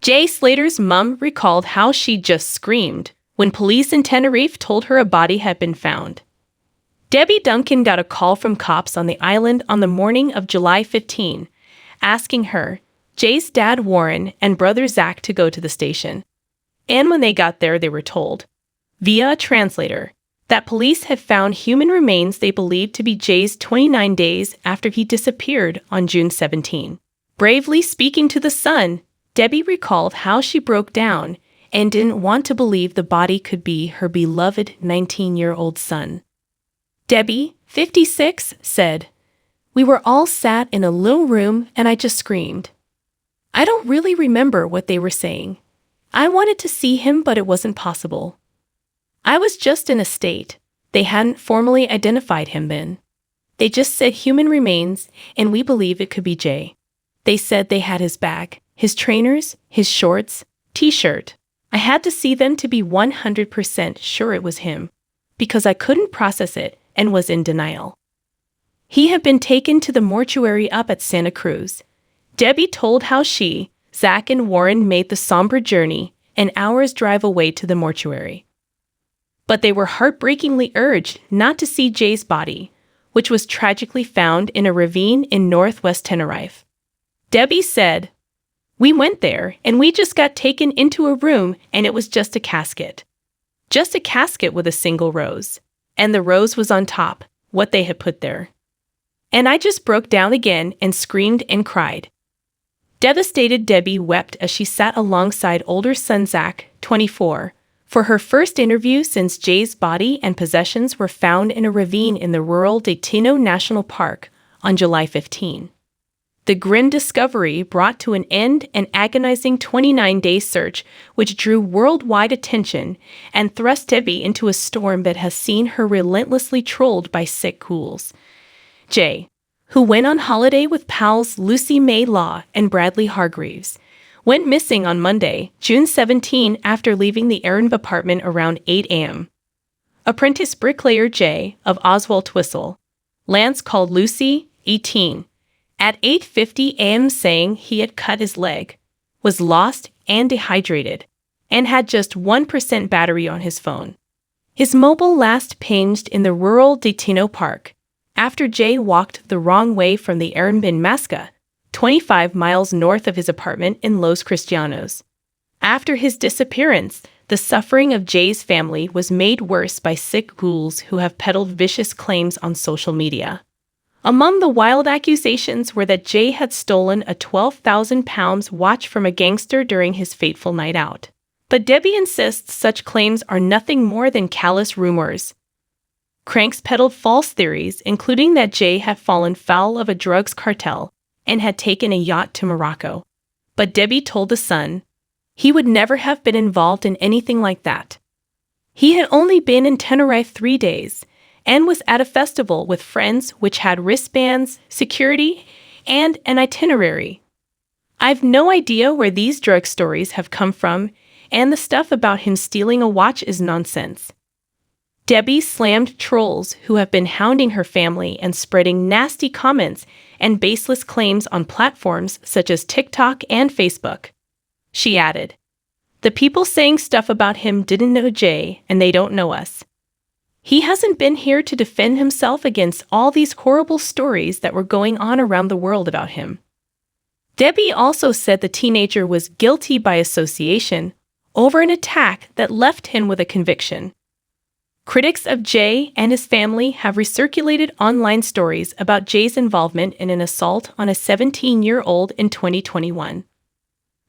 Jay Slater's mom recalled how she just screamed when police in Tenerife told her a body had been found. Debbie Duncan got a call from cops on the island on the morning of July 15, asking her, Jay's dad Warren, and brother Zach to go to the station. And when they got there, they were told, via a translator, that police had found human remains they believed to be Jay's 29 days after he disappeared on June 17. Bravely speaking to the Sun, Debbie recalled how she broke down and didn't want to believe the body could be her beloved 19-year-old son. Debbie, 56, said, "We were all sat in a little room and I just screamed. I don't really remember what they were saying. I wanted to see him, but it wasn't possible. I was just in a state. They hadn't formally identified him then. They just said human remains, and we believe it could be Jay. They said they had his bag, his trainers, his shorts, t-shirt. I had to see them to be 100% sure it was him, because I couldn't process it and was in denial. He had been taken to the mortuary up at Santa Cruz." Debbie told how she, Zach, and Warren made the somber journey, an hour's drive away to the mortuary. But they were heartbreakingly urged not to see Jay's body, which was tragically found in a ravine in northwest Tenerife. Debbie said, "We went there, and we just got taken into a room, and it was just a casket. Just a casket with a single rose. And the rose was on top, what they had put there. And I just broke down again and screamed and cried." Devastated, Debbie wept as she sat alongside older son Zach, 24, for her first interview since Jay's body and possessions were found in a ravine in the rural Destino National Park on July 15. The grim discovery brought to an end an agonizing 29-day search which drew worldwide attention and thrust Debbie into a storm that has seen her relentlessly trolled by sick ghouls. Jay, who went on holiday with pals Lucy May Law and Bradley Hargreaves, went missing on Monday, June 17, after leaving the Erin apartment around 8 a.m. Apprentice bricklayer Jay of Oswald Twistle, Lance called Lucy, 18, at 8:50 a.m. saying he had cut his leg, was lost and dehydrated, and had just 1% battery on his phone. His mobile last pinged in the rural Destino Park, after Jay walked the wrong way from the Erin bin Masca, 25 miles north of his apartment in Los Cristianos. After his disappearance, the suffering of Jay's family was made worse by sick ghouls who have peddled vicious claims on social media. Among the wild accusations were that Jay had stolen a £12,000 watch from a gangster during his fateful night out. But Debbie insists such claims are nothing more than callous rumors. Cranks peddled false theories, including that Jay had fallen foul of a drugs cartel and had taken a yacht to Morocco. But Debbie told The Sun he would never have been involved in anything like that. He had only been in Tenerife 3 days and was at a festival with friends which had wristbands, security, and an itinerary. I've no idea where these drug stories have come from, and the stuff about him stealing a watch is nonsense. Debbie slammed trolls who have been hounding her family and spreading nasty comments and baseless claims on platforms such as TikTok and Facebook. She added, "The people saying stuff about him didn't know Jay, and they don't know us. He hasn't been here to defend himself against all these horrible stories that were going on around the world about him." Debbie also said the teenager was guilty by association over an attack that left him with a conviction. Critics of Jay and his family have recirculated online stories about Jay's involvement in an assault on a 17-year-old in 2021.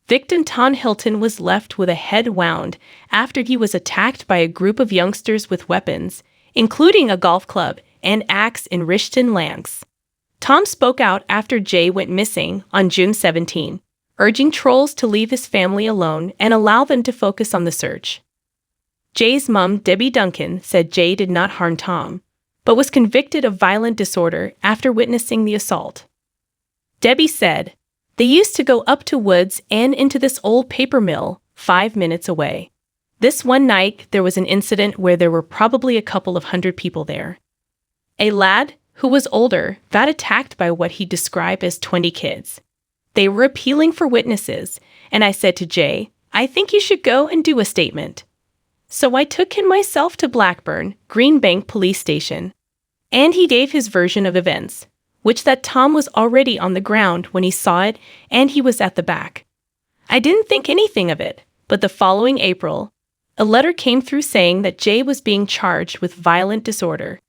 Victim Tom Hilton was left with a head wound after he was attacked by a group of youngsters with weapons, including a golf club and axe in Richton Langs. Tom spoke out after Jay went missing on June 17, urging trolls to leave his family alone and allow them to focus on the search. Jay's mom, Debbie Duncan, said Jay did not harm Tom, but was convicted of violent disorder after witnessing the assault. Debbie said, "They used to go up to woods and into this old paper mill 5 minutes away. This one night, there was an incident where there were probably a couple of hundred people there. A lad, who was older, got attacked by what he described as 20 kids. They were appealing for witnesses, and I said to Jay, I think you should go and do a statement. So I took him myself to Blackburn, Green Bank Police Station. And he gave his version of events, which that Tom was already on the ground when he saw it and he was at the back. I didn't think anything of it, but the following April, a letter came through saying that Jay was being charged with violent disorder.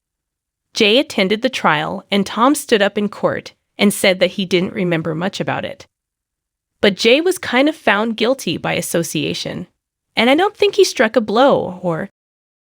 Jay attended the trial and Tom stood up in court and said that he didn't remember much about it. But Jay was kind of found guilty by association, and I don't think he struck a blow or